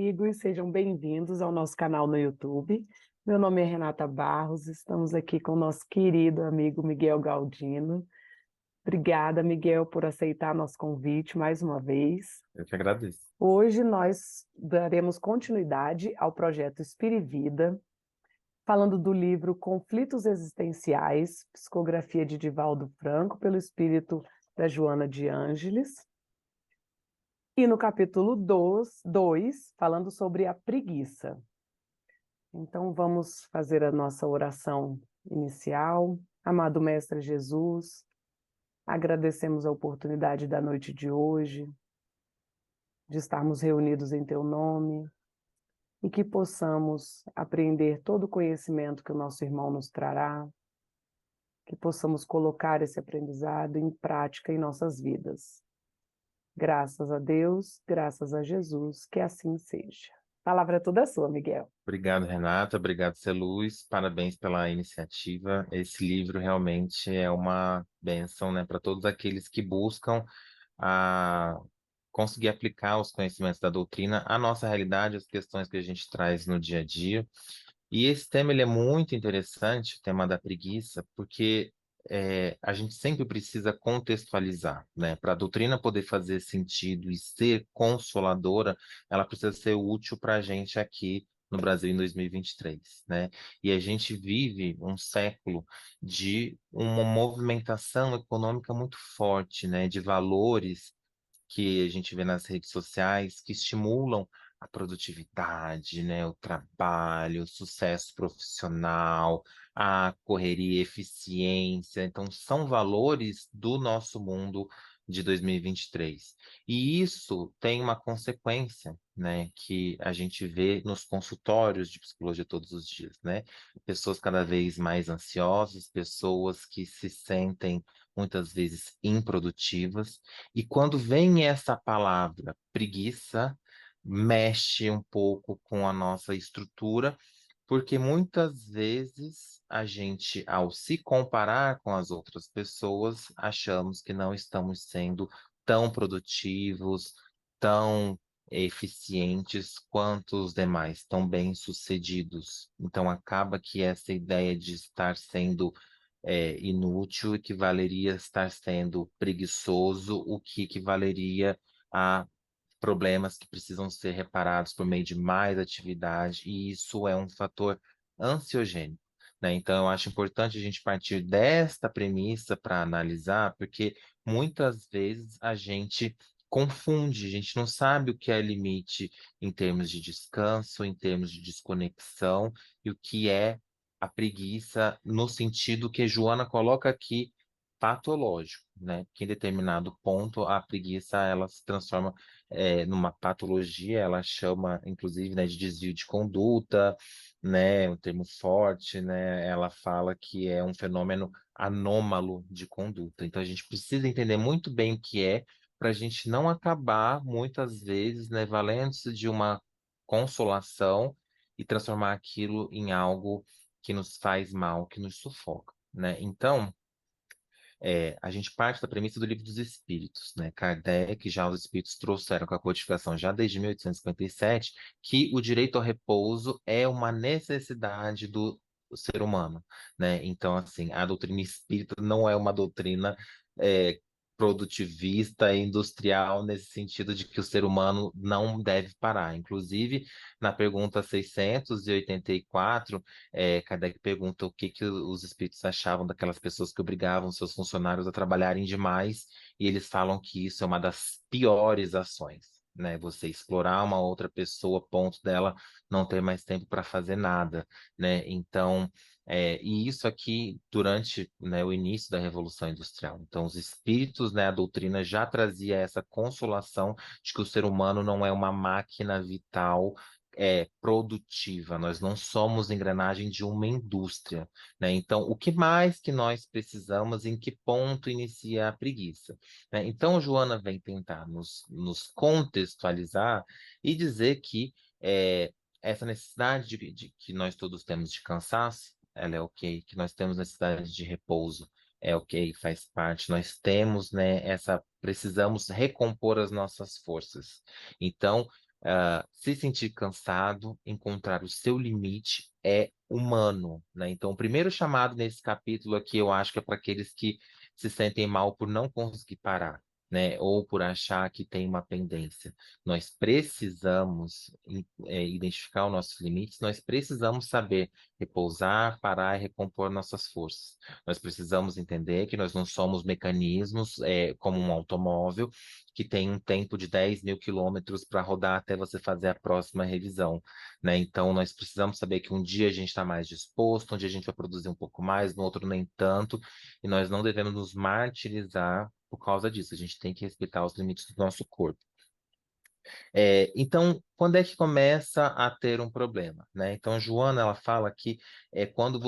amigos, sejam bem-vindos ao nosso canal no YouTube. Meu nome é Renata Barros, estamos aqui com o nosso querido amigo Miguel Galdino. Obrigada, Miguel, por aceitar nosso convite mais uma vez. Eu que agradeço. Hoje nós daremos continuidade ao projeto Espírito e Vida, falando do livro Conflitos Existenciais, psicografia de Divaldo Franco, pelo espírito da Joana de Ângeles. E no capítulo 2, falando sobre a preguiça. Então, vamos fazer a nossa oração inicial. Amado Mestre Jesus, agradecemos a oportunidade da noite de hoje, de estarmos reunidos em Teu nome, e que possamos apreender todo o conhecimento que o nosso irmão nos trará, que possamos colocar esse aprendizado em prática em nossas vidas. Graças a Deus, graças a Jesus, que assim seja. A palavra é toda sua, Miguel. Obrigado, Renata. Obrigado, Celuz. Parabéns pela iniciativa. Esse livro realmente é uma bênção, né, para todos aqueles que buscam a conseguir aplicar os conhecimentos da doutrina à nossa realidade, as questões que a gente traz no dia a dia. E esse tema ele é muito interessante, o tema da preguiça, porque a gente sempre precisa contextualizar, né? Para a doutrina poder fazer sentido e ser consoladora, ela precisa ser útil para a gente aqui no Brasil em 2023, né? E a gente vive um século de uma movimentação econômica muito forte, né? De valores que a gente vê nas redes sociais que estimulam a produtividade, né, o trabalho, o sucesso profissional, a correria, eficiência. Então, são valores do nosso mundo de 2023. E isso tem uma consequência, né, que a gente vê nos consultórios de psicologia todos os dias, né? Pessoas cada vez mais ansiosas, pessoas que se sentem muitas vezes improdutivas, e quando vem essa palavra preguiça, mexe um pouco com a nossa estrutura, porque muitas vezes a gente, ao se comparar com as outras pessoas, achamos que não estamos sendo tão produtivos, tão eficientes quanto os demais, tão bem-sucedidos. Então acaba que essa ideia de estar sendo inútil equivaleria a estar sendo preguiçoso, o que equivaleria a problemas que precisam ser reparados por meio de mais atividade, e isso é um fator ansiogênico, né? Então, eu acho importante a gente partir desta premissa para analisar, porque muitas vezes a gente confunde, a gente não sabe o que é limite em termos de descanso, em termos de desconexão, e o que é a preguiça no sentido que Joana coloca aqui, patológico, né? Que em determinado ponto a preguiça ela se transforma numa patologia, ela chama, inclusive, né, de desvio de conduta, né, um termo forte, né, ela fala que é um fenômeno anômalo de conduta. Então, a gente precisa entender muito bem o que é, para a gente não acabar, muitas vezes, né, valendo-se de uma consolação e transformar aquilo em algo que nos faz mal, que nos sufoca, né? Então, a gente parte da premissa do Livro dos Espíritos, né? Kardec, já os Espíritos trouxeram com a codificação já desde 1857 que o direito ao repouso é uma necessidade do ser humano, né? Então, assim, a doutrina espírita não é uma doutrina é, produtivista e industrial nesse sentido de que o ser humano não deve parar. Inclusive, na pergunta 684 Kardec pergunta o que que os espíritos achavam daquelas pessoas que obrigavam seus funcionários a trabalharem demais, e eles falam que isso é uma das piores ações, né? Você explorar uma outra pessoa a ponto dela não ter mais tempo para fazer nada, né? Então, e isso aqui durante, né, o início da Revolução Industrial. Então, os espíritos, né, a doutrina já trazia essa consolação de que o ser humano não é uma máquina vital produtiva, nós não somos engrenagem de uma indústria, né? Então, o que mais que nós precisamos, em que ponto inicia a preguiça, né? Então, Joana vem tentar nos contextualizar e dizer que essa necessidade que nós todos temos de cansaço, ela é ok, que nós temos necessidade de repouso, é ok, faz parte, nós temos, né, precisamos recompor as nossas forças. Então, Se sentir cansado, encontrar o seu limite é humano, né? Então, o primeiro chamado nesse capítulo aqui, eu acho que é para aqueles que se sentem mal por não conseguir parar, né? Ou por achar que tem uma pendência. Nós precisamos identificar os nossos limites, nós precisamos saber repousar, parar e recompor nossas forças. Nós precisamos entender que nós não somos mecanismos, como um automóvel que tem um tempo de 10.000 quilômetros para rodar até você fazer a próxima revisão, né? Então, nós precisamos saber que um dia a gente está mais disposto, um dia a gente vai produzir um pouco mais, no outro nem tanto, e nós não devemos nos martirizar por causa disso. A gente tem que respeitar os limites do nosso corpo. Então, quando é que começa a ter um problema, né? Então, Joana, ela fala que é quando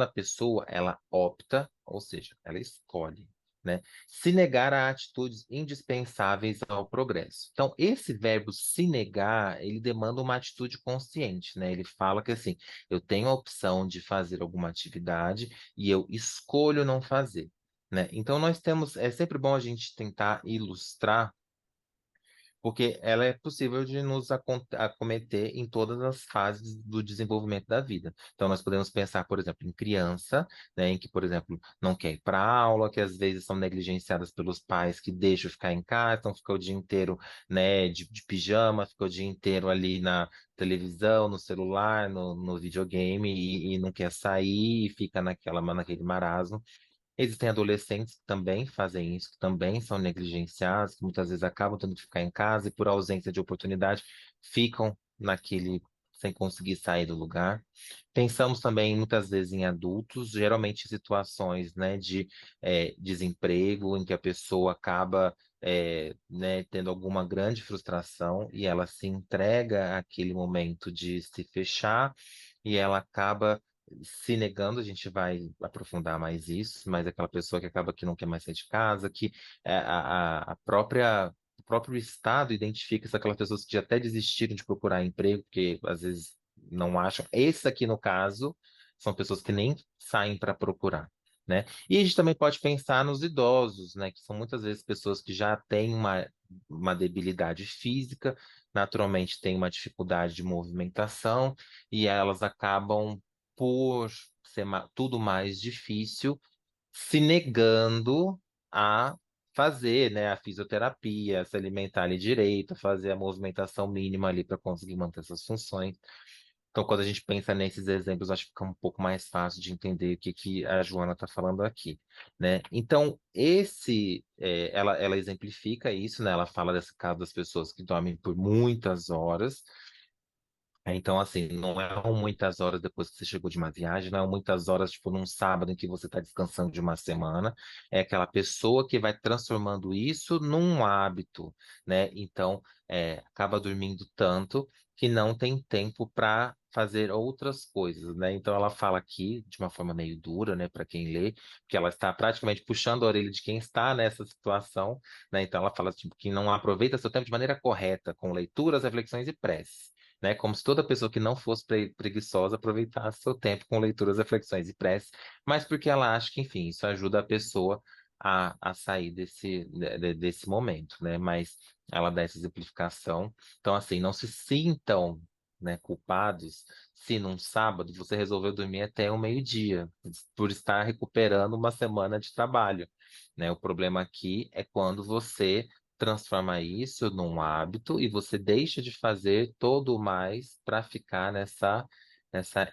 a pessoa, ela opta, ou seja, ela escolhe, né, se negar a atitudes indispensáveis ao progresso. Então, esse verbo se negar, ele demanda uma atitude consciente, né? Ele fala que assim, eu tenho a opção de fazer alguma atividade e eu escolho não fazer, né? Então, é sempre bom a gente tentar ilustrar porque ela é possível de nos acometer em todas as fases do desenvolvimento da vida. Então, nós podemos pensar, por exemplo, em criança, né, em que, por exemplo, não quer ir para aula, que às vezes são negligenciadas pelos pais que deixam ficar em casa, então fica o dia inteiro, né, de pijama, fica o dia inteiro ali na televisão, no celular, no videogame e não quer sair e fica naquele marasmo. Existem adolescentes que também fazem isso, que também são negligenciados, que muitas vezes acabam tendo que ficar em casa e por ausência de oportunidade ficam sem conseguir sair do lugar. Pensamos também muitas vezes em adultos, geralmente em situações, né, de desemprego, em que a pessoa acaba né, tendo alguma grande frustração e ela se entrega àquele momento de se fechar e ela acaba se negando, a gente vai aprofundar mais isso, mas aquela pessoa que acaba que não quer mais sair de casa, que a própria, o próprio Estado identifica se aquelas pessoas que já até desistiram de procurar emprego, porque às vezes não acham. Esse aqui, no caso, são pessoas que nem saem para procurar, né? E a gente também pode pensar nos idosos, né? Que são muitas vezes pessoas que já têm uma debilidade física, naturalmente têm uma dificuldade de movimentação, e elas acabam por ser tudo mais difícil, se negando a fazer, né, a fisioterapia, se alimentar ali direito, fazer a movimentação mínima ali para conseguir manter essas funções. Então, quando a gente pensa nesses exemplos, acho que fica um pouco mais fácil de entender o que, que a Joana está falando aqui, né? Então, ela exemplifica isso, né? Ela fala desse caso das pessoas que dormem por muitas horas, então, assim, não é muitas horas depois que você chegou de uma viagem, não é muitas horas, tipo, num sábado em que você está descansando de uma semana. É aquela pessoa que vai transformando isso num hábito, né? Então, acaba dormindo tanto que não tem tempo para fazer outras coisas, né? Então, ela fala aqui de uma forma meio dura, né, para quem lê, que ela está praticamente puxando a orelha de quem está nessa situação, né? Então, ela fala, tipo, que não aproveita seu tempo de maneira correta, com leituras, reflexões e preces, né? Como se toda pessoa que não fosse preguiçosa aproveitasse seu tempo com leituras, reflexões e preces, mas porque ela acha que, enfim, isso ajuda a pessoa a sair desse momento, né? Mas ela dá essa exemplificação. Então, assim, não se sintam, né, culpados se num sábado você resolveu dormir até o meio-dia, por estar recuperando uma semana de trabalho, né? O problema aqui é quando você transforma isso num hábito e você deixa de fazer todo o mais para ficar nessa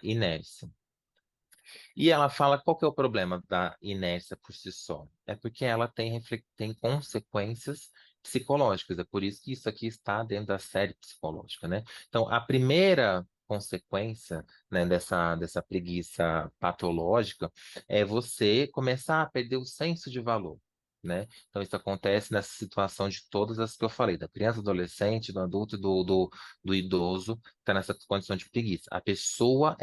inércia. E ela fala qual que é o problema da inércia por si só? É porque ela tem consequências psicológicas. É por isso que isso aqui está dentro da série psicológica, né? Então, a primeira consequência, né, dessa preguiça patológica é você começar a perder o senso de valor, né? Então, isso acontece nessa situação de todas as que eu falei, da criança, do adolescente, do adulto e do idoso, está nessa condição de preguiça. A pessoa,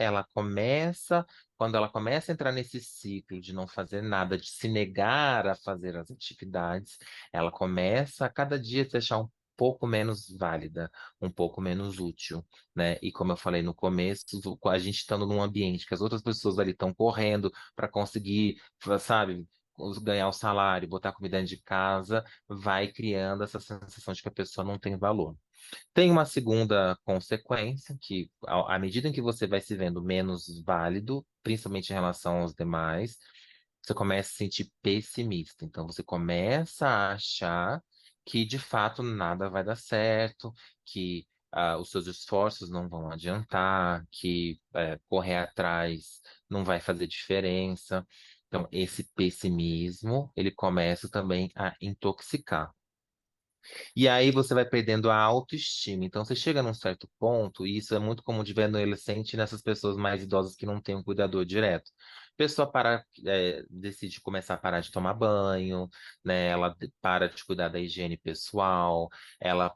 quando ela começa a entrar nesse ciclo de não fazer nada, de se negar a fazer as atividades, ela começa a cada dia se achar um pouco menos válida, um pouco menos útil, né? E como eu falei no começo, a gente estando num ambiente que as outras pessoas ali estão correndo para conseguir, sabe, ganhar o salário, botar comida dentro de casa, vai criando essa sensação de que a pessoa não tem valor. Tem uma segunda consequência, que à medida em que você vai se vendo menos válido, principalmente em relação aos demais, você começa a se sentir pessimista. Então, você começa a achar que, de fato, nada vai dar certo, que os seus esforços não vão adiantar, que correr atrás não vai fazer diferença. Então, esse pessimismo, ele começa também a intoxicar. E aí você vai perdendo a autoestima. Então você chega num certo ponto, e isso é muito comum de ver no adolescente nessas pessoas mais idosas que não têm um cuidador direto. A pessoa decide começar a parar de tomar banho, né? Ela para de cuidar da higiene pessoal, ela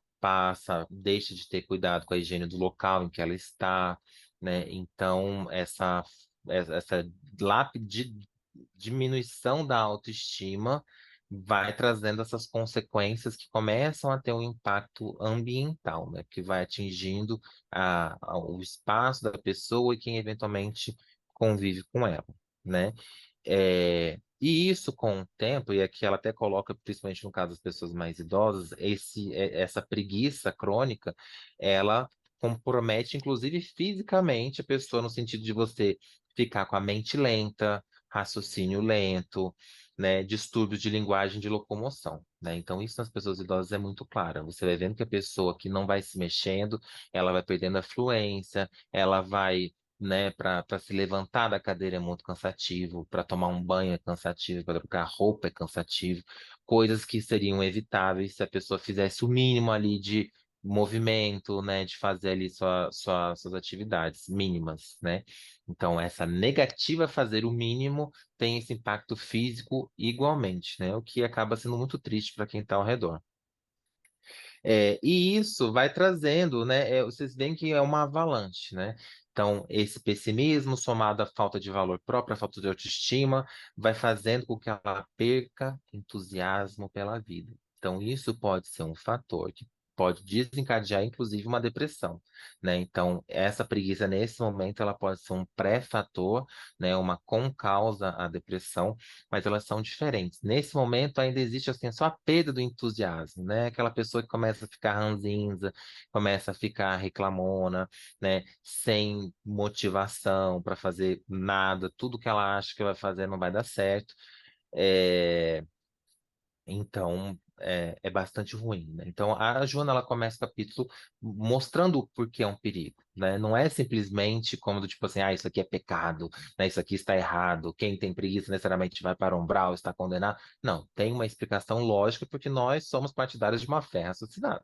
deixa de ter cuidado com a higiene do local em que ela está, né? Então essa diminuição da autoestima vai trazendo essas consequências que começam a ter um impacto ambiental, né? Que vai atingindo o espaço da pessoa e quem eventualmente convive com ela, né? E isso com o tempo, e aqui ela até coloca, principalmente no caso das pessoas mais idosas, essa preguiça crônica, ela compromete, inclusive fisicamente, a pessoa no sentido de você ficar com a mente lenta, raciocínio lento, né, distúrbios de linguagem de locomoção, né? Então, isso nas pessoas idosas é muito claro. Você vai vendo que a pessoa que não vai se mexendo, ela vai perdendo a fluência, ela vai, né, para se levantar da cadeira é muito cansativo, para tomar um banho é cansativo, para trocar roupa é cansativo, coisas que seriam evitáveis se a pessoa fizesse o mínimo ali de movimento, né, de fazer ali suas atividades mínimas, né? Então, essa negativa a fazer o mínimo tem esse impacto físico igualmente, né? O que acaba sendo muito triste para quem está ao redor. E isso vai trazendo, né? Vocês veem que é uma avalanche, né? Então, esse pessimismo somado à falta de valor próprio, à falta de autoestima, vai fazendo com que ela perca entusiasmo pela vida. Então, isso pode ser um fator que pode desencadear, inclusive, uma depressão, né? Então, essa preguiça, nesse momento, ela pode ser um pré-fator, né? Uma concausa à depressão, mas elas são diferentes. Nesse momento ainda existe assim só a perda do entusiasmo, né? Aquela pessoa que começa a ficar ranzinza, começa a ficar reclamona, né? Sem motivação para fazer nada, tudo que ela acha que vai fazer não vai dar certo. É, então, é bastante ruim, né? Então, a Joana, ela começa o capítulo mostrando o porquê é um perigo, né? Não é simplesmente como do tipo assim, isso aqui é pecado, né? Isso aqui está errado, quem tem preguiça necessariamente vai para o umbral, está condenado. Não, tem uma explicação lógica porque nós somos partidários de uma fé raciocinada.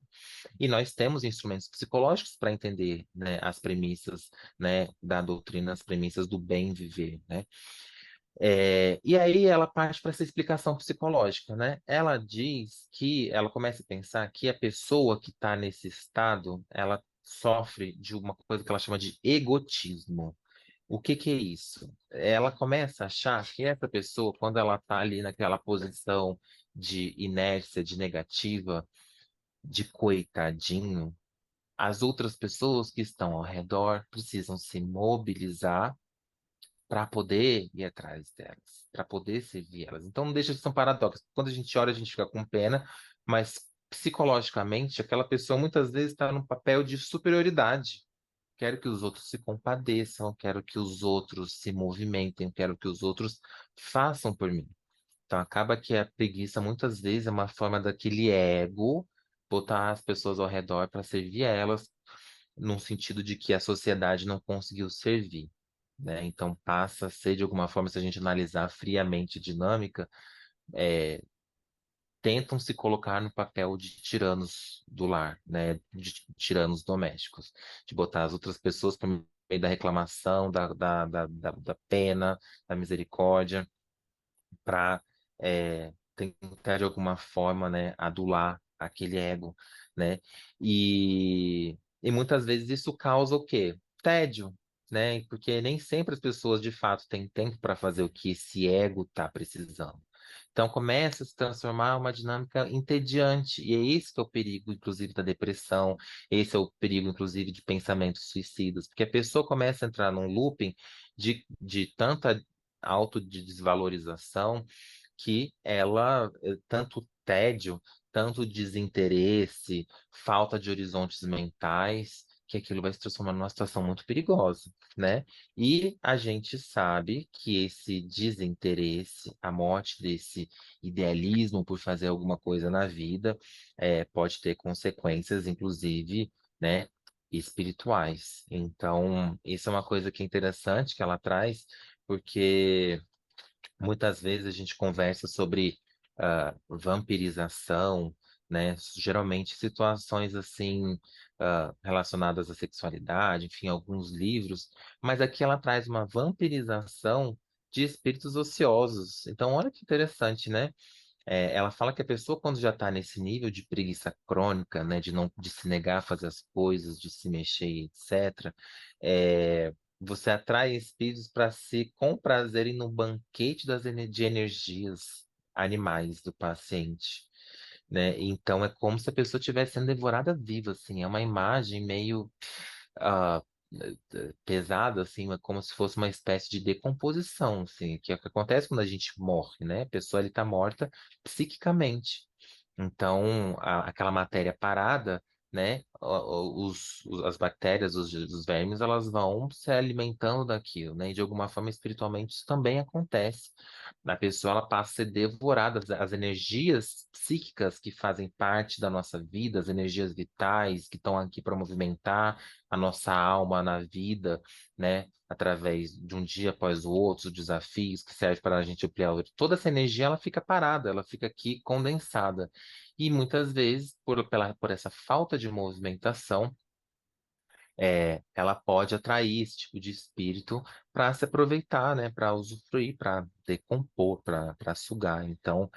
E nós temos instrumentos psicológicos para entender, né, as premissas, né, da doutrina, as premissas do bem viver, né? E aí ela parte para essa explicação psicológica, né? Ela diz que ela começa a pensar que a pessoa que está nesse estado, ela sofre de uma coisa que ela chama de egotismo. O que que é isso? Ela começa a achar que essa pessoa, quando ela está ali naquela posição de inércia, de negativa, de coitadinho, as outras pessoas que estão ao redor precisam se mobilizar para poder ir atrás delas, para poder servir elas. Então não deixa de ser um paradoxo. Quando a gente olha, a gente fica com pena, mas psicologicamente, aquela pessoa muitas vezes está num papel de superioridade. Quero que os outros se compadeçam, quero que os outros se movimentem, quero que os outros façam por mim. Então acaba que a preguiça muitas vezes é uma forma daquele ego botar as pessoas ao redor para servir a elas, num sentido de que a sociedade não conseguiu servir, né? Então passa a ser de alguma forma, se a gente analisar friamente a dinâmica, tentam se colocar no papel de tiranos do lar, né? De tiranos domésticos, de botar as outras pessoas por meio da reclamação, da pena, da misericórdia para tentar de alguma forma, né, adular aquele ego, né? E muitas vezes isso causa o quê? Tédio, né? Porque nem sempre as pessoas de fato têm tempo para fazer o que esse ego está precisando. Então começa a se transformar uma dinâmica entediante, e é esse que é o perigo, inclusive, da depressão, esse é o perigo, inclusive, de pensamentos suicidas, porque a pessoa começa a entrar num looping de tanta auto de desvalorização que ela, tanto tédio, tanto desinteresse, falta de horizontes mentais, que aquilo vai se transformar numa situação muito perigosa, né? E a gente sabe que esse desinteresse, a morte desse idealismo por fazer alguma coisa na vida, pode ter consequências, inclusive, né, espirituais. Então, isso é uma coisa que é interessante que ela traz, porque muitas vezes a gente conversa sobre vampirização, né? Geralmente situações assim relacionadas à sexualidade, enfim, alguns livros, mas aqui ela traz uma vampirização de espíritos ociosos. Então, olha que interessante, né? Ela fala que a pessoa, quando já está nesse nível de preguiça crônica, né, de se negar a fazer as coisas, de se mexer, etc., você atrai espíritos para se comprazerem no banquete de energias animais do paciente, né? Então é como se a pessoa estivesse sendo devorada viva, assim. É uma imagem meio ah, pesada, assim, é como se fosse uma espécie de decomposição, assim, que é o que acontece quando a gente morre, né? A pessoa ali está morta psiquicamente. Então, aquela matéria parada, né? As bactérias, os vermes, elas vão se alimentando daquilo, né? E de alguma forma, espiritualmente, isso também acontece. A pessoa, ela passa a ser devorada, as energias psíquicas que fazem parte da nossa vida, as energias vitais que estão aqui para movimentar a nossa alma na vida, né? Através de um dia após o outro, os desafios que servem para a gente ampliar. Toda essa energia, ela fica parada, ela fica aqui condensada. E muitas vezes, por essa falta de movimentação, ela pode atrair esse tipo de espírito para se aproveitar, né, para usufruir, para decompor, para sugar. Então,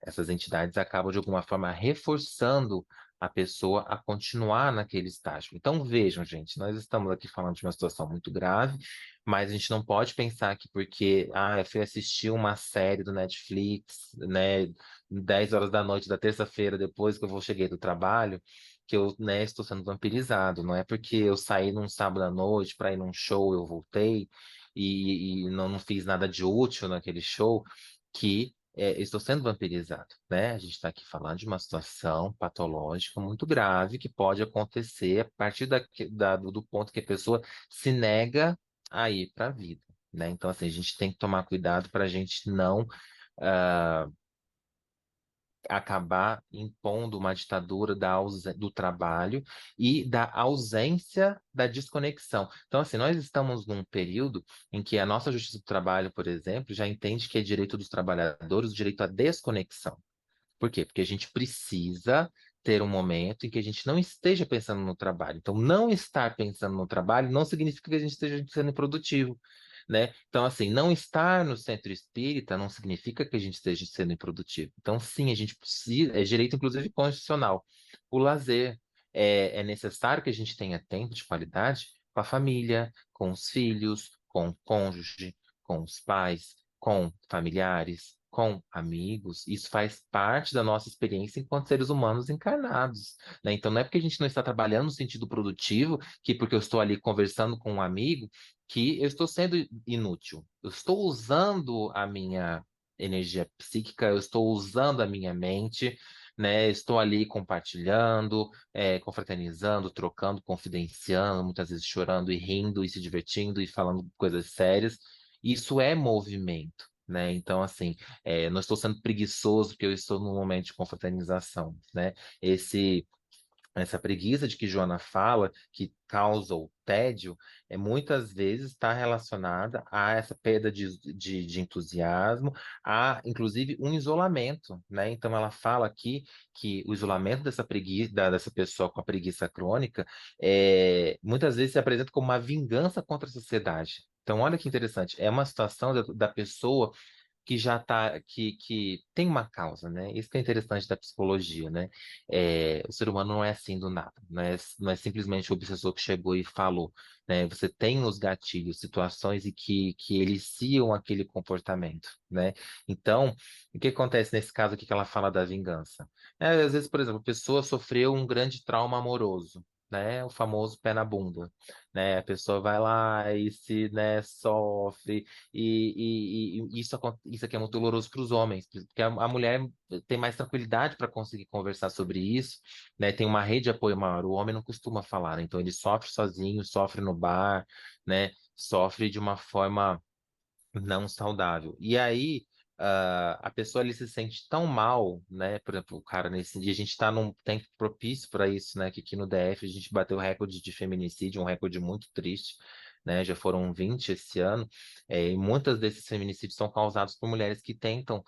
essas entidades acabam de alguma forma reforçando a pessoa a continuar naquele estágio. Então, vejam, gente, nós estamos aqui falando de uma situação muito grave, mas a gente não pode pensar que porque eu fui assistir uma série do Netflix, né, 10 horas da noite da terça-feira, depois que eu cheguei do trabalho, que eu, né, estou sendo vampirizado. Não é porque eu saí num sábado à noite para ir num show, eu voltei e não fiz nada de útil naquele show, que estou sendo vampirizado, né? A gente está aqui falando de uma situação patológica muito grave que pode acontecer a partir do ponto que a pessoa se nega a ir para a vida, né? Então, assim, a gente tem que tomar cuidado para a gente não ah, acabar impondo uma ditadura do trabalho e da ausência da desconexão. Então, assim, nós estamos num período em que a nossa Justiça do Trabalho, por exemplo, já entende que é direito dos trabalhadores o direito à desconexão. Por quê? Porque a gente precisa ter um momento em que a gente não esteja pensando no trabalho. Então, não estar pensando no trabalho não significa que a gente esteja sendo improdutivo, né? Então, assim, não estar no centro espírita não significa que a gente esteja sendo improdutivo. Então, sim, a gente precisa, é direito, inclusive, constitucional. O lazer, é necessário que a gente tenha tempo de qualidade com a família, com os filhos, com o cônjuge, com os pais, com familiares, com amigos. Isso faz parte da nossa experiência enquanto seres humanos encarnados, né? Então, não é porque a gente não está trabalhando no sentido produtivo, que porque eu estou ali conversando com um amigo, que eu estou sendo inútil. Eu estou usando a minha energia psíquica, eu estou usando a minha mente, né? Estou ali compartilhando, confraternizando, trocando, confidenciando, muitas vezes chorando e rindo e se divertindo e falando coisas sérias. Isso é movimento, né? Então, assim, não estou sendo preguiçoso porque eu estou num momento de confraternização, né? Esse essa preguiça de que Joana fala, que causa o tédio, muitas vezes está relacionada a essa perda de entusiasmo, a inclusive um isolamento, né? Então ela fala aqui que o isolamento dessa preguiça, dessa pessoa com a preguiça crônica, muitas vezes se apresenta como uma vingança contra a sociedade. Então, olha que interessante, é uma situação da pessoa que já tá, que tem uma causa, né? Isso que é interessante da psicologia, né? O ser humano não é assim do nada, não é simplesmente o obsessor que chegou e falou, né? Você tem os gatilhos, situações e que eliciam aquele comportamento, né? Então, o que acontece nesse caso aqui que ela fala da vingança? Às vezes, por exemplo, a pessoa sofreu um grande trauma amoroso. né? O famoso pé na bunda, né? A pessoa vai lá e se, né, sofre e isso aqui é muito doloroso para os homens, porque a mulher tem mais tranquilidade para conseguir conversar sobre isso, né? Tem uma rede de apoio maior. O homem não costuma falar, né? Então ele sofre sozinho, sofre no bar, né? Sofre de uma forma não saudável. E aí, a pessoa ali se sente tão mal, né? Por exemplo, o cara nesse dia, a gente está num tempo propício para isso, né? Que aqui no DF a gente bateu o recorde de feminicídio, um recorde muito triste, né? Já foram 20 esse ano, e muitos desses feminicídios são causados por mulheres que tentam,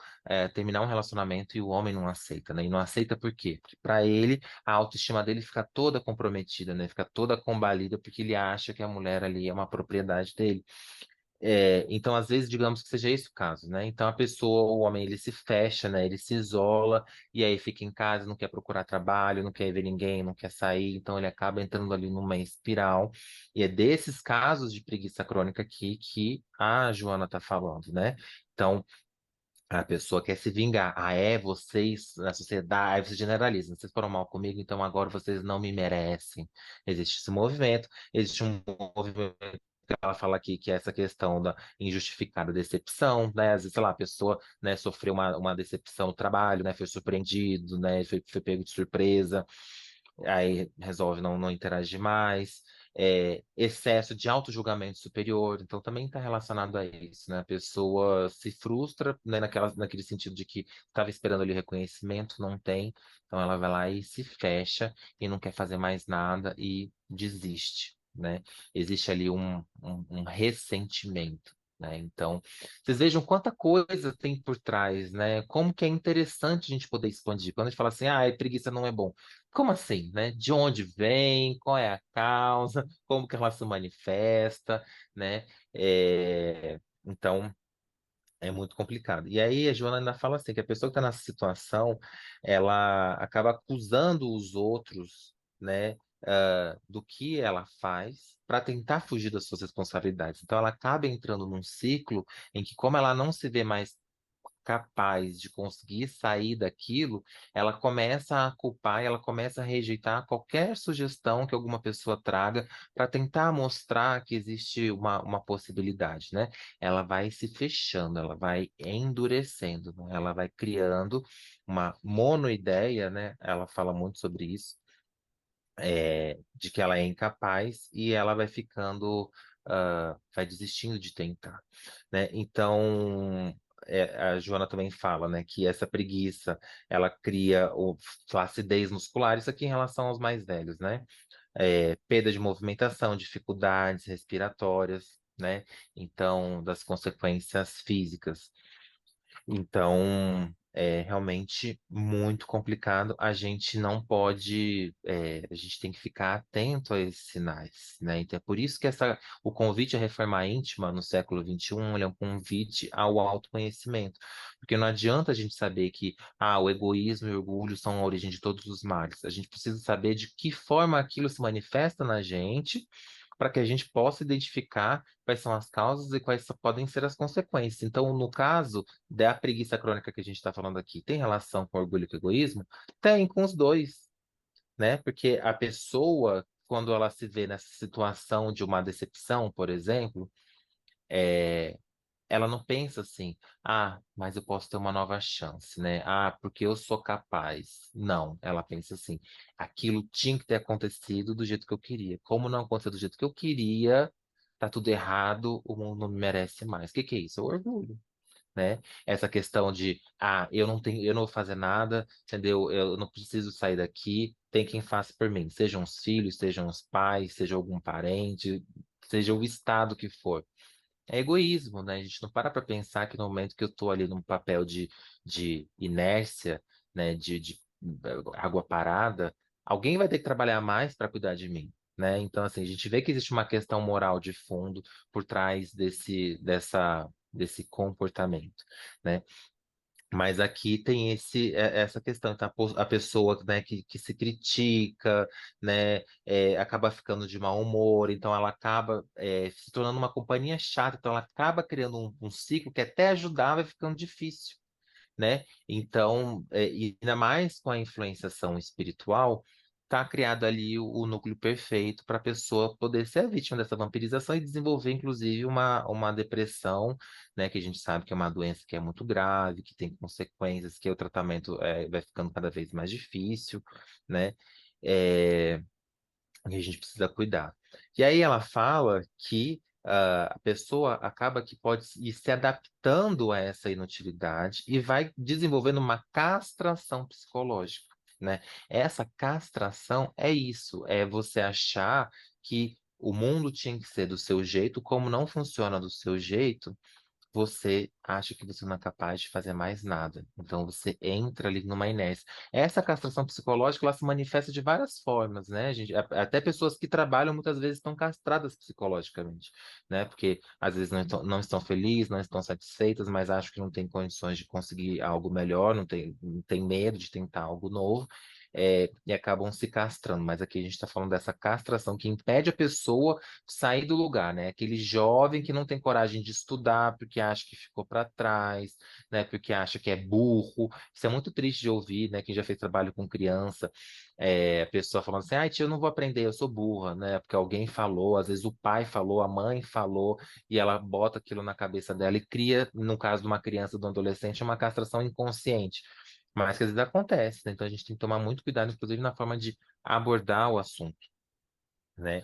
terminar um relacionamento e o homem não aceita, né? E não aceita por quê? Porque para ele, a autoestima dele fica toda comprometida, né? Fica toda combalida porque ele acha que a mulher ali é uma propriedade dele. Então, às vezes, digamos que seja esse o caso, né? Então, a pessoa, o homem, ele se fecha, né? Ele se isola e aí fica em casa, não quer procurar trabalho, não quer ver ninguém, não quer sair. Então, ele acaba entrando ali numa espiral. E é desses casos de preguiça crônica aqui que a Joana tá falando, né? Então, a pessoa quer se vingar. Ah, vocês, na sociedade, aí você generaliza. Vocês foram mal comigo, então agora vocês não me merecem. Existe esse movimento, existe um movimento que ela fala aqui, que é essa questão da injustificada decepção, né? Às vezes, sei lá, a pessoa, né, sofreu uma decepção no trabalho, né? Foi surpreendido, né? Foi pego de surpresa, aí resolve não interagir mais. Excesso de auto-julgamento superior, então também está relacionado a isso, né? A pessoa se frustra, né, naquele sentido de que estava esperando ali reconhecimento, não tem, então ela vai lá e se fecha e não quer fazer mais nada e desiste, né? Existe ali um ressentimento. Né? Então, vocês vejam quanta coisa tem por trás, né? Como que é interessante a gente poder expandir. Quando a gente fala assim, preguiça não é bom. Como assim, né? De onde vem? Qual é a causa? Como que ela se manifesta, né? Então, é muito complicado. E aí a Joana ainda fala assim, que a pessoa que está nessa situação, ela acaba acusando os outros, né? Do que ela faz para tentar fugir das suas responsabilidades. Então, ela acaba entrando num ciclo em que, como ela não se vê mais capaz de conseguir sair daquilo, ela começa a culpar e ela começa a rejeitar qualquer sugestão que alguma pessoa traga para tentar mostrar que existe uma possibilidade, né? Ela vai se fechando, ela vai endurecendo, né? Ela vai criando uma monoideia, né? Ela fala muito sobre isso, de que ela é incapaz e ela vai ficando, vai desistindo de tentar, né? Então, a Joana também fala, né, que essa preguiça, ela cria flacidez muscular, isso aqui em relação aos mais velhos, né? Perda de movimentação, dificuldades respiratórias, né? Então, das consequências físicas. Então, é realmente muito complicado. A gente não pode, a gente tem que ficar atento a esses sinais, né? Então, é por isso que o convite à reforma íntima no século XXI, ele é um convite ao autoconhecimento. Porque não adianta a gente saber que, o egoísmo e o orgulho são a origem de todos os males. A gente precisa saber de que forma aquilo se manifesta na gente, para que a gente possa identificar quais são as causas e quais podem ser as consequências. Então, no caso da preguiça crônica que a gente está falando aqui, tem relação com orgulho e com egoísmo? Tem, com os dois, né? Porque a pessoa, quando ela se vê nessa situação de uma decepção, por exemplo, ela não pensa assim, mas eu posso ter uma nova chance, né? Porque eu sou capaz. Não, ela pensa assim, aquilo tinha que ter acontecido do jeito que eu queria. Como não aconteceu do jeito que eu queria, tá tudo errado, o mundo não me merece mais. O que que é isso? É o orgulho, né? Essa questão de, eu não vou fazer nada, entendeu? Eu não preciso sair daqui, tem quem faça por mim. Sejam os filhos, sejam os pais, seja algum parente, seja o estado que for. É egoísmo, né? A gente não para pensar que no momento que eu estou ali num papel de inércia, né? De água parada, alguém vai ter que trabalhar mais para cuidar de mim, né? Então, assim, a gente vê que existe uma questão moral de fundo por trás desse comportamento, né? Mas aqui tem essa questão, então a pessoa, né, que se critica, né, acaba ficando de mau humor, então ela acaba, se tornando uma companhia chata, então ela acaba criando um ciclo que até ajudar vai ficando difícil, né? Então, e ainda mais com a influenciação espiritual, tá criado ali o núcleo perfeito para a pessoa poder ser a vítima dessa vampirização e desenvolver, inclusive, uma depressão, né? Que a gente sabe que é uma doença que é muito grave, que tem consequências, que o tratamento vai ficando cada vez mais difícil, né? É, e a gente precisa cuidar. E aí ela fala que a pessoa acaba que pode ir se adaptando a essa inutilidade e vai desenvolvendo uma castração psicológica, né? Essa castração é isso, é você achar que o mundo tinha que ser do seu jeito, como não funciona do seu jeito, você acha que você não é capaz de fazer mais nada. Então você entra ali numa inércia. Essa castração psicológica, ela se manifesta de várias formas, né? Até pessoas que trabalham muitas vezes estão castradas psicologicamente, né? Porque às vezes não estão felizes, não estão satisfeitas, mas acham que não têm condições de conseguir algo melhor, não tem medo de tentar algo novo. E acabam se castrando, mas aqui a gente está falando dessa castração que impede a pessoa sair do lugar, né? Aquele jovem que não tem coragem de estudar porque acha que ficou para trás, né? Porque acha que é burro. Isso é muito triste de ouvir, né? Quem já fez trabalho com criança, a pessoa falando assim, ai, tia, eu não vou aprender, eu sou burra, né? Porque alguém falou, às vezes o pai falou, a mãe falou, e ela bota aquilo na cabeça dela e cria, no caso de uma criança, de um adolescente, uma castração inconsciente. Mas que às vezes acontece, né? Então a gente tem que tomar muito cuidado, inclusive na forma de abordar o assunto, né?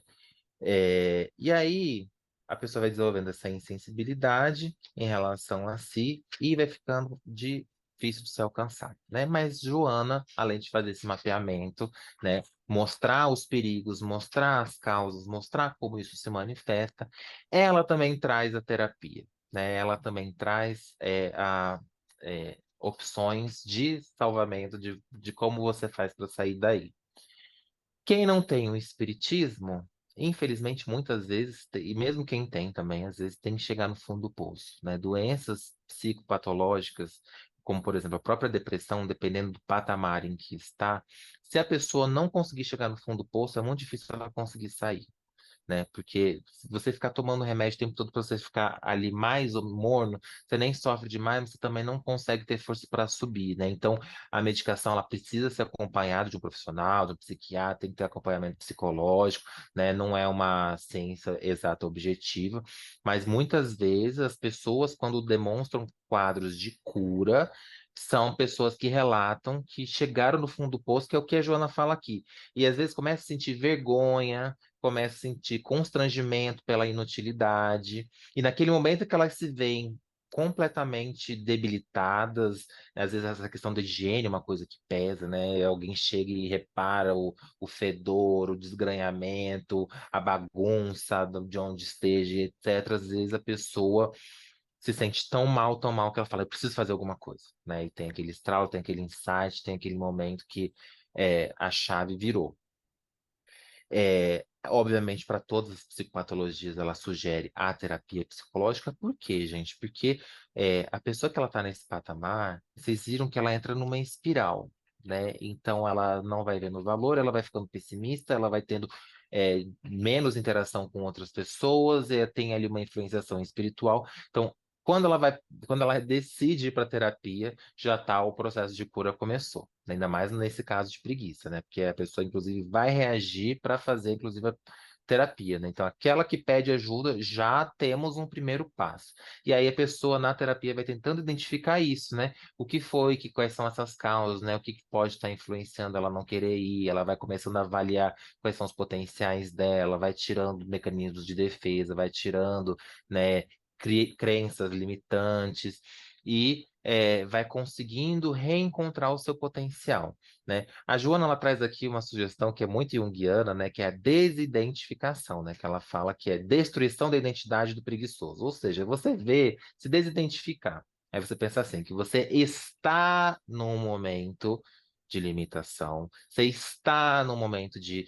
E aí a pessoa vai desenvolvendo essa insensibilidade em relação a si e vai ficando difícil de ser alcançado, né? Mas Joana, além de fazer esse mapeamento, né, mostrar os perigos, mostrar as causas, mostrar como isso se manifesta, ela também traz a terapia, né? Ela também traz opções de salvamento, de como você faz para sair daí. Quem não tem o espiritismo, infelizmente, muitas vezes, e mesmo quem tem também, às vezes tem que chegar no fundo do poço, né? Doenças psicopatológicas, como por exemplo a própria depressão, dependendo do patamar em que está, se a pessoa não conseguir chegar no fundo do poço, é muito difícil ela conseguir sair, né? Porque se você ficar tomando remédio o tempo todo para você ficar ali mais ou morno, você nem sofre demais, mas você também não consegue ter força para subir, né? Então, a medicação ela precisa ser acompanhada de um profissional, de um psiquiatra, tem que ter acompanhamento psicológico, né? Não é uma ciência exata objetiva, mas muitas vezes as pessoas, quando demonstram quadros de cura, são pessoas que relatam que chegaram no fundo do poço, que é o que a Joana fala aqui. E às vezes começa a sentir vergonha, começa a sentir constrangimento pela inutilidade, e naquele momento que elas se veem completamente debilitadas, às vezes essa questão da higiene é uma coisa que pesa, né? Alguém chega e repara o fedor, o desgranhamento, a bagunça de onde esteja, etc. Às vezes a pessoa se sente tão mal que ela fala, eu preciso fazer alguma coisa, né? E tem aquele estralo, tem aquele insight, tem aquele momento que a chave virou. Obviamente, para todas as psicopatologias, ela sugere a terapia psicológica. Por quê, gente? Porque a pessoa que ela está nesse patamar, vocês viram que ela entra numa espiral, né? Então, ela não vai vendo valor, ela vai ficando pessimista, ela vai tendo menos interação com outras pessoas, tem ali uma influenciação espiritual. Então, quando ela decide ir para terapia, já tá o processo de cura começou. Ainda mais nesse caso de preguiça, né? Porque a pessoa, inclusive, vai reagir para fazer, inclusive, a terapia, né? Então, aquela que pede ajuda, já temos um primeiro passo. E aí a pessoa na terapia vai tentando identificar isso, né? O que foi, quais são essas causas, né? O que pode estar influenciando ela não querer ir, ela vai começando a avaliar quais são os potenciais dela, vai tirando mecanismos de defesa, vai tirando, né, crenças limitantes e vai conseguindo reencontrar o seu potencial, né? A Joana ela traz aqui uma sugestão que é muito junguiana, né? Que é a desidentificação, né? Que ela fala que é destruição da identidade do preguiçoso, ou seja, você vê, se desidentificar. Aí você pensa assim, que você está num momento de limitação, você está num momento de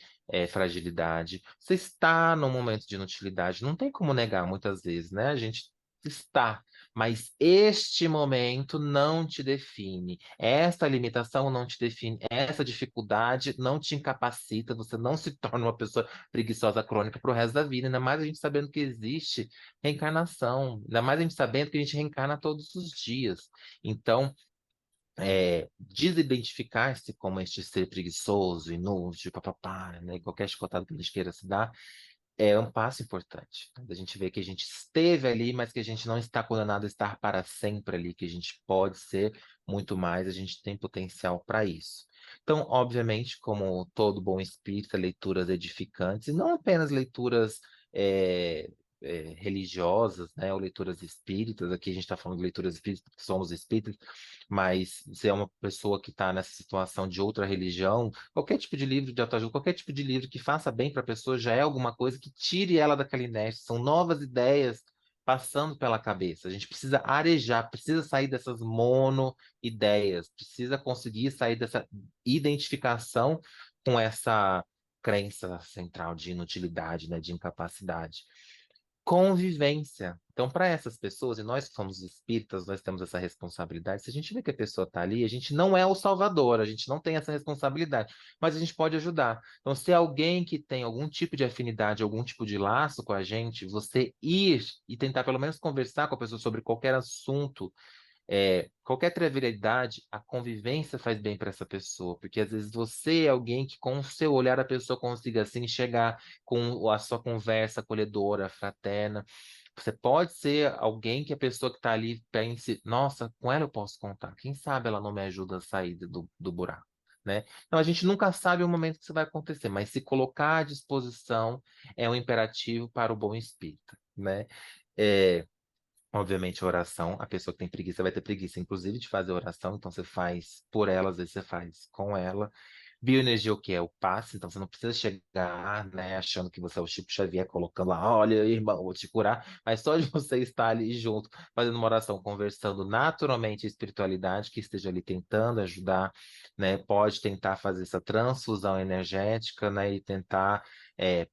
fragilidade, você está num momento de inutilidade, não tem como negar muitas vezes, né? A gente está, mas este momento não te define, esta limitação não te define, essa dificuldade não te incapacita, você não se torna uma pessoa preguiçosa crônica para o resto da vida, ainda mais a gente sabendo que existe reencarnação, ainda mais a gente sabendo que a gente reencarna todos os dias. Então, desidentificar-se como este ser preguiçoso, inútil, papapá, né? Qualquer chicotada que a gente queira se dar, é um passo importante. A gente vê que a gente esteve ali, mas que a gente não está condenado a estar para sempre ali, que a gente pode ser muito mais, a gente tem potencial para isso. Então, obviamente, como todo bom espírita, leituras edificantes, e não apenas leituras é, religiosas, né, ou leituras espíritas, aqui a gente está falando de leituras espíritas, porque somos espíritas, mas se é uma pessoa que está nessa situação de outra religião, qualquer tipo de livro de autoajuda, qualquer tipo de livro que faça bem para a pessoa já é alguma coisa que tire ela daquela inércia. São novas ideias passando pela cabeça. A gente precisa arejar, precisa sair dessas mono-ideias, precisa conseguir sair dessa identificação com essa crença central de inutilidade, né, de incapacidade. Convivência. Então, para essas pessoas, e nós que somos espíritas, nós temos essa responsabilidade. Se a gente vê que a pessoa está ali, a gente não é o salvador, a gente não tem essa responsabilidade, mas a gente pode ajudar. Então, se é alguém que tem algum tipo de afinidade, algum tipo de laço com a gente, você ir e tentar pelo menos conversar com a pessoa sobre qualquer assunto, qualquer trivialidade, a convivência faz bem para essa pessoa, porque às vezes você é alguém que com o seu olhar a pessoa consiga assim chegar com a sua conversa acolhedora, fraterna. Você pode ser alguém que a pessoa que está ali pense, nossa, com ela eu posso contar. Quem sabe ela não me ajuda a sair do buraco, né? Então a gente nunca sabe o momento que isso vai acontecer, mas se colocar à disposição é um imperativo para o bom espírito, né? É, Obviamente, a oração, a pessoa que tem preguiça vai ter preguiça, inclusive, de fazer oração, então você faz por ela, às vezes você faz com ela. Bioenergia, o que é? O passe, então você não precisa chegar, né, achando que você é o Chico Xavier, colocando lá, olha, irmão, vou te curar, mas só de você estar ali junto, fazendo uma oração, conversando naturalmente a espiritualidade que esteja ali tentando ajudar, né, pode tentar fazer essa transfusão energética, né, e tentar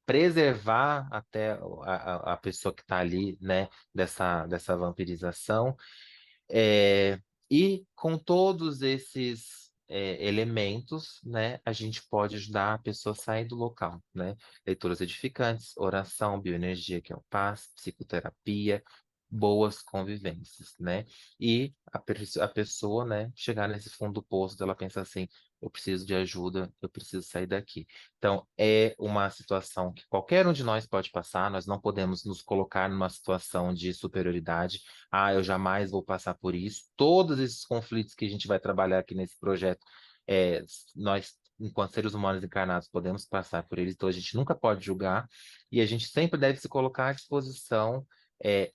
preservar até a pessoa que está ali, né, dessa vampirização. É, e com todos esses elementos, né, a gente pode ajudar a pessoa a sair do local, né? Leituras edificantes, oração, bioenergia, que é o paz, psicoterapia, boas convivências, né? E a pessoa, né, chegar nesse fundo do poço, ela pensa assim, eu preciso de ajuda, eu preciso sair daqui. Então, é uma situação que qualquer um de nós pode passar, nós não podemos nos colocar numa situação de superioridade. Ah, eu jamais vou passar por isso. Todos esses conflitos que a gente vai trabalhar aqui nesse projeto, nós, enquanto seres humanos encarnados, podemos passar por eles, então a gente nunca pode julgar, e a gente sempre deve se colocar à disposição,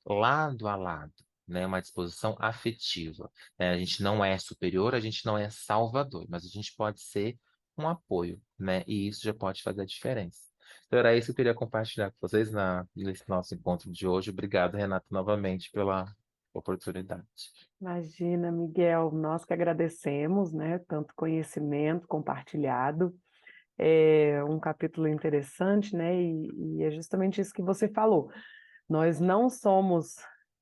lado a lado. Né, uma disposição afetiva. Né? A gente não é superior, a gente não é salvador, mas a gente pode ser um apoio, né? E isso já pode fazer a diferença. Então, era isso que eu queria compartilhar com vocês nesse nosso encontro de hoje. Obrigado, Renato, novamente pela oportunidade. Imagina, Miguel, nós que agradecemos, né? Tanto conhecimento compartilhado. É um capítulo interessante, né? E é justamente isso que você falou. Nós não somos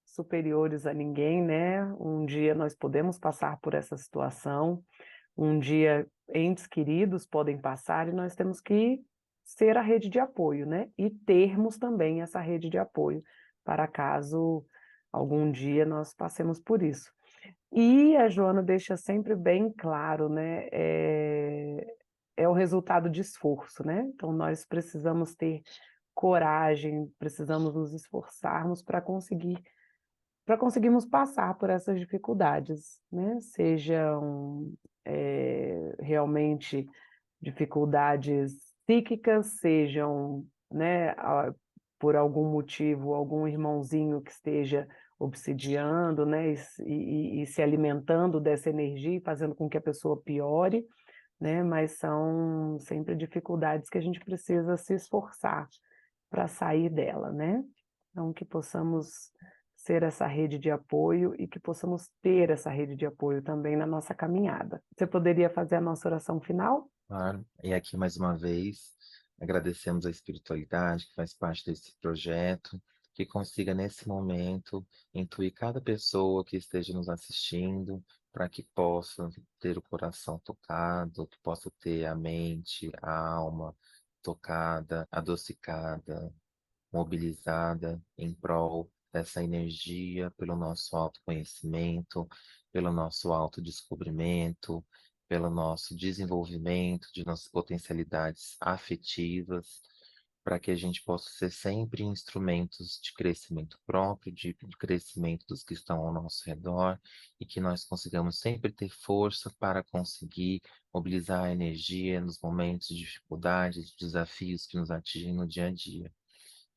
superiores a ninguém, né? Um dia nós podemos passar por essa situação, um dia entes queridos podem passar e nós temos que ser a rede de apoio, né? E termos também essa rede de apoio para caso algum dia nós passemos por isso. E a Joana deixa sempre bem claro, né? É o resultado de esforço, né? Então nós precisamos ter coragem, precisamos nos esforçarmos para conseguirmos passar por essas dificuldades, né? Sejam realmente dificuldades psíquicas, sejam, né, por algum motivo, algum irmãozinho que esteja obsidiando, né, e se alimentando dessa energia e fazendo com que a pessoa piore, né, mas são sempre dificuldades que a gente precisa se esforçar para sair dela, né? Então, que possamos ser essa rede de apoio e que possamos ter essa rede de apoio também na nossa caminhada. Você poderia fazer a nossa oração final? Claro. E aqui, mais uma vez, agradecemos a espiritualidade que faz parte desse projeto, que consiga, nesse momento, intuir cada pessoa que esteja nos assistindo, para que possa ter o coração tocado, que possa ter a mente, a alma tocada, adocicada, mobilizada em prol dessa energia, pelo nosso autoconhecimento, pelo nosso autodescobrimento, pelo nosso desenvolvimento de nossas potencialidades afetivas, para que a gente possa ser sempre instrumentos de crescimento próprio, de crescimento dos que estão ao nosso redor, e que nós consigamos sempre ter força para conseguir mobilizar a energia nos momentos de dificuldades, de desafios que nos atingem no dia a dia.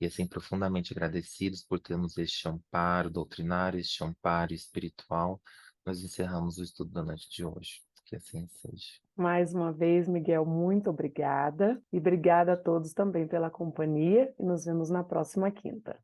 E assim, profundamente agradecidos por termos este amparo doutrinário, este amparo espiritual, nós encerramos o estudo da noite de hoje. Que assim seja. Mais uma vez, Miguel, muito obrigada. E obrigada a todos também pela companhia. E nos vemos na próxima quinta.